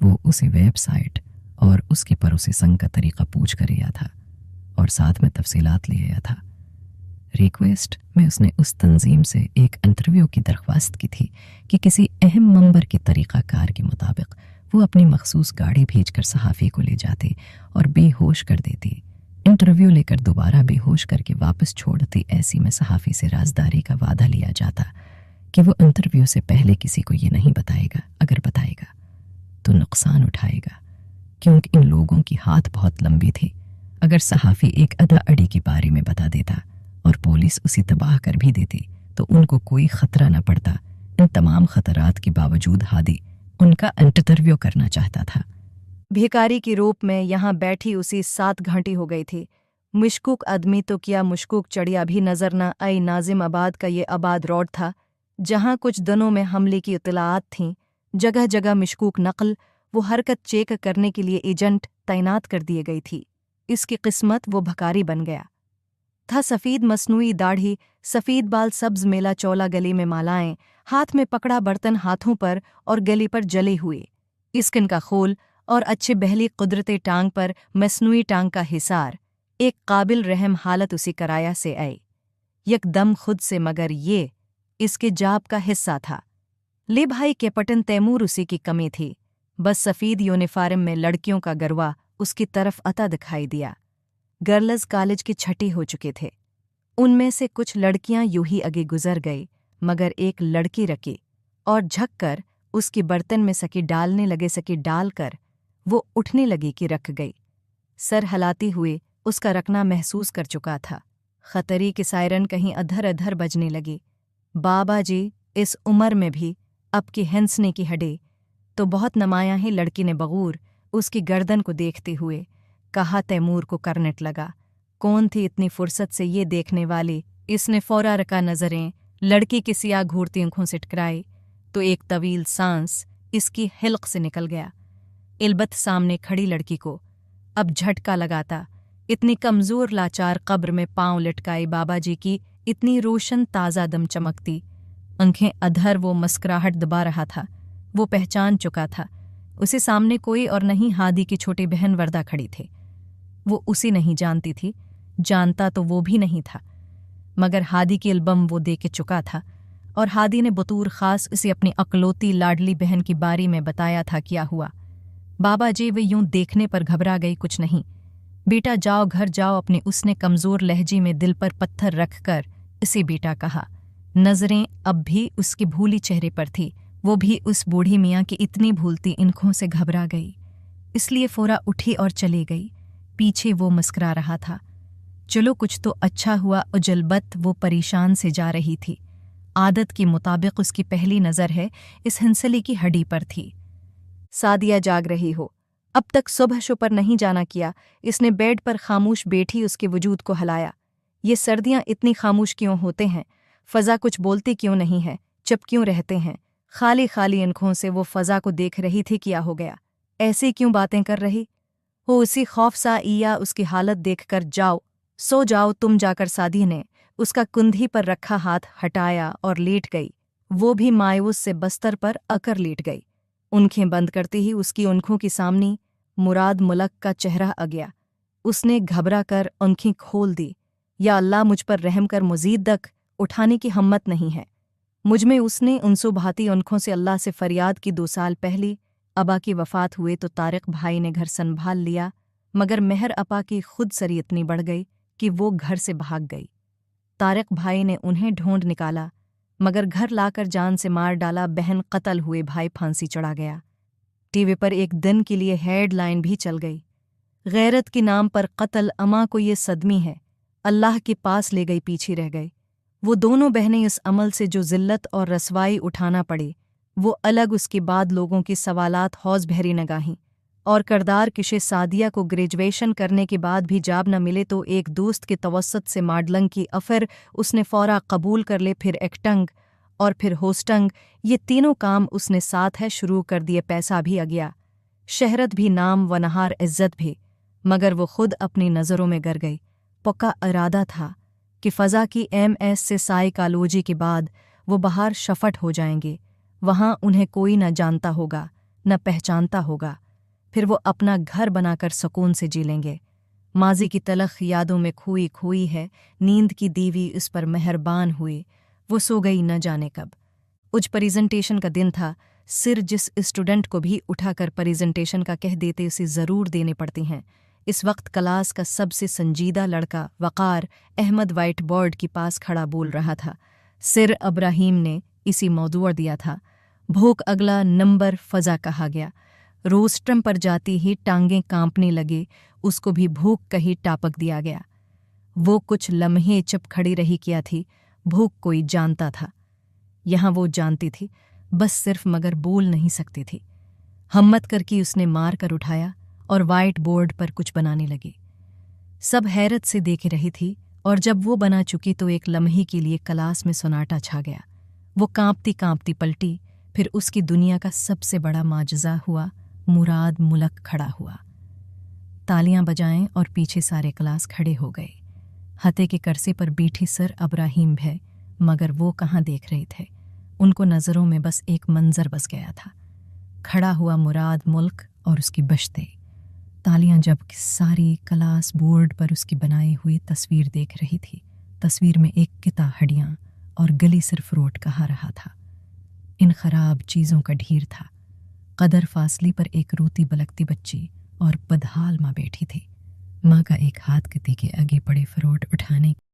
वो उसे web site और उसकी प्रोसेसिंग का तरीका पूछ कर गया था और साथ में तफसीलात ले आया था। रिक्वेस्ट में उसने उस तंजीम से एक इंटरव्यू की दरख्वास्त की थी कि किसी अहम मंबर के तरीक़ाकार के मुताबिक वो अपनी मखसूस गाड़ी भेजकर सहाफ़ी को ले जाते और बेहोश कर देती। इंटरव्यू लेकर दोबारा बेहोश करके वापस छोड़ती। ऐसी में सहाफ़ी से राजदारी का वादा लिया जाता कि वो इंटरव्यू से पहले किसी को ये नहीं बताएगा, अगर बताएगा तो नुकसान उठाएगा, क्योंकि इन लोगों की हाथ बहुत लंबी थी। अगर सहाफ़ी एक अदा अड़ी के बारे में बता देता और पुलिस उसे तबाह कर भी देती तो उनको कोई ख़तरा न पड़ता। इन तमाम ख़तरात के बावजूद हादी उनका इंटरव्यू करना चाहता था। भिखारी के रूप में यहाँ बैठी उसी 7 घंटे हो गई थी। मुश्कुक आदमी तो क्या मुश्कुक चढ़िया भी नजर न आई। नाजिम आबाद का ये आबाद रोड था जहाँ कुछ दिनों में हमले की इत्तलाआत थीं। जगह जगह मशकूक नकल वो हरकत चेक करने के लिए एजेंट तैनात कर दिए गई थी। इसकी किस्मत वो भिखारी बन गया था। सफ़ेद मसनूई दाढ़ी, सफ़ेद बाल, सब्ज मेला चौला, गले में मालाएं, हाथ में पकड़ा बर्तन हाथों पर और गले पर जले हुए स्किन का खोल और अच्छे बहली कुदरते टांग पर मसनूई टांग का हिसार। एक काबिल रहम हालत उसी कराया से आई यकदम खुद से, मगर ये इसके जाब का हिस्सा था। ले भाई कैप्टन तैमूर उसी की कमी थी। बस सफ़ेद यूनिफॉर्म में लड़कियों का गरवा उसकी तरफ आता दिखाई दिया। गर्ल्स कॉलेज के छठे हो चुके थे। उनमें से कुछ लड़कियां यूं ही आगे गुजर गई, मगर एक लड़की रकी और झककर उसके बर्तन में सकी डालने लगे। सकी डालकर वो उठने लगी कि रख गई। सर हिलाते हुए उसका रखना महसूस कर चुका था। खतरे की सायरन कहीं अधर अधर बजने लगी। बाबा जी, इस उम्र में भी अब की हंसने की हडे तो बहुत नमाया है। लड़की ने बगूर उसकी गर्दन को देखते हुए कहा। तैमूर को करनेट लगा, कौन थी इतनी फुर्सत से ये देखने वाली। इसने फौरा रका नजरें लड़की की सियाह घूरती आंखों से टकराई तो एक तवील सांस इसकी हिल्क से निकल गया। इल्बत सामने खड़ी लड़की को अब झटका लगाता। इतनी कमज़ोर लाचार कब्र में पांव लटकाए बाबा जी की इतनी रोशन ताज़ा दम चमकती आंखें अधर वो मुस्कुराहट दबा रहा था। वो पहचान चुका था उसे सामने कोई और नहीं, हादी की छोटी बहन वरदा खड़ी थे। वो उसे नहीं जानती थी, जानता तो वो भी नहीं था, मगर हादी की एल्बम वो दे के चुका था और हादी ने बतूर ख़ास उसे अपनी अकलौती लाडली बहन की बारी में बताया था क्या हुआ। बाबा जी वे यूं देखने पर घबरा गई। कुछ नहीं बेटा, जाओ घर जाओ अपने। उसने कमज़ोर लहजे में दिल पर पत्थर रखकर इसे बेटा कहा। नज़रें अब भी उसके भूली चेहरे पर थी। वो भी उस बूढ़ी मियाँ की इतनी भूलती आँखों से घबरा गई, इसलिए फ़ौरा उठी और चली गई। पीछे वो मुस्कुरा रहा था। चलो कुछ तो अच्छा हुआ। उजलबत वो परेशान से जा रही थी। आदत के मुताबिक उसकी पहली नज़र है इस हंसली की हड्डी पर थी। सादिया जाग रही हो, अब तक सुबह शो पर नहीं जाना किया। इसने बेड पर खामोश बैठी उसके वजूद को हलाया। ये सर्दियां इतनी खामोश क्यों होते हैं? फ़ज़ा कुछ बोलती क्यों नहीं है? चुप क्यों रहते हैं? खाली खाली आंखों से वो फ़ज़ा को देख रही थी। क्या हो गया? ऐसे क्यों बातें कर रही हो? उसी खौफ सा इया उसकी हालत देखकर जाओ सो जाओ तुम जाकर। सादी ने उसका कुंधी पर रखा हाथ हटाया और लेट गई। वो भी मायूस से बस्तर पर अकर लेट गई। आँखें बंद करते ही उसकी आँखों के सामने मुराद मुलक का चेहरा आ गया। उसने घबरा कर आँखें खोल दी। या अल्लाह, मुझ पर रहम कर, मज़ीद तक उठाने की हिम्मत नहीं है मुझ में। उसने उनसो भाती आँखों से अल्लाह से फरियाद की। 2 साल पहले अबा की वफ़ात हुए तो तारिक भाई ने घर संभाल लिया, मगर मेहर अपा की खुद सरी इतनी बढ़ गई कि वो घर से भाग गई। तारिक भाई ने उन्हें ढूंढ निकाला, मगर घर लाकर जान से मार डाला। बहन कत्ल हुए, भाई फांसी चढ़ा गया। टीवी पर एक दिन के लिए हेडलाइन भी चल गई, गैरत के नाम पर कत्ल। अमा को ये सदमी है, अल्लाह के पास ले गई, पीछे रह गई। वो दोनों बहनें इस अमल से जो जिल्लत और रसवाई उठाना पड़े वो अलग। उसके बाद लोगों की सवालात हौज भरी नगाहीं और करदार किशे। सादिया को ग्रेजुएशन करने के बाद भी जॉब न मिले तो एक दोस्त के तवस्सुत से मॉडलिंग की अफर उसने फ़ौरा कबूल कर ले। फिर एक्टिंग और फिर होस्टिंग, ये तीनों काम उसने साथ है शुरू कर दिए। पैसा भी आ गया, शहरत भी, नाम व नहार इज्जत भी, मगर वो खुद अपनी नज़रों में गर गई। पक्का इरादा था कि फ़ज़ा की MS से साइकोलॉजी के बाद वो बाहर शफट हो जाएंगे। वहाँ उन्हें कोई न जानता होगा, न पहचानता होगा। फिर वो अपना घर बनाकर सुकून से जी लेंगे। माजी की तलख यादों में खोई खोई है, नींद की दीवी उस पर मेहरबान हुई। वो सो गई न जाने कब। उज प्रेजेंटेशन का दिन था। सिर जिस स्टूडेंट को भी उठाकर प्रेजेंटेशन का कह देते उसे ज़रूर देने पड़ती हैं। इस वक्त क्लास का सबसे संजीदा लड़का वक़ार अहमद वाइट बोर्ड के पास खड़ा बोल रहा था। सिर अब्राहीम ने इसी मौजूद दिया था। भूख अगला नंबर फ़ज़ा कहा गया। रोस्ट्रम पर जाती ही टांगें कांपने लगे, उसको भी भूख कही टापक दिया गया। वो कुछ लम्हे चुप खड़ी रही क्या थी। भूख कोई जानता था, यहाँ वो जानती थी, बस सिर्फ मगर बोल नहीं सकती थी। हिम्मत करके उसने मार कर उठाया और वाइट बोर्ड पर कुछ बनाने लगी। सब हैरत से देख रही थी, और जब वो बना चुकी तो एक लम्हे के लिए क्लास में सन्नाटा छा गया। वो कांपती कांपती पलटी, फिर उसकी दुनिया का सबसे बड़ा माजज़ा हुआ। मुराद मुलक खड़ा हुआ। तालियां बजाएं और पीछे सारे क्लास खड़े हो गए। हते के करसे पर बैठी सर अब्राहीम भय, मगर वो कहाँ देख रहे थे। उनको नज़रों में बस एक मंजर बस गया था। खड़ा हुआ मुराद मुल्क और उसकी बश्ते। तालियां जब सारी क्लास बोर्ड पर उसकी बनाई हुई तस्वीर देख रही थी। तस्वीर में एक किता हड्डियां और गली सिर्फ रोट कहा रहा था। इन खराब चीज़ों का ढेर था। कदर फासली पर एक रोती बलकती बच्ची और बदहाल माँ बैठी थी। माँ का एक हाथ किती के आगे पड़े फरोट उठाने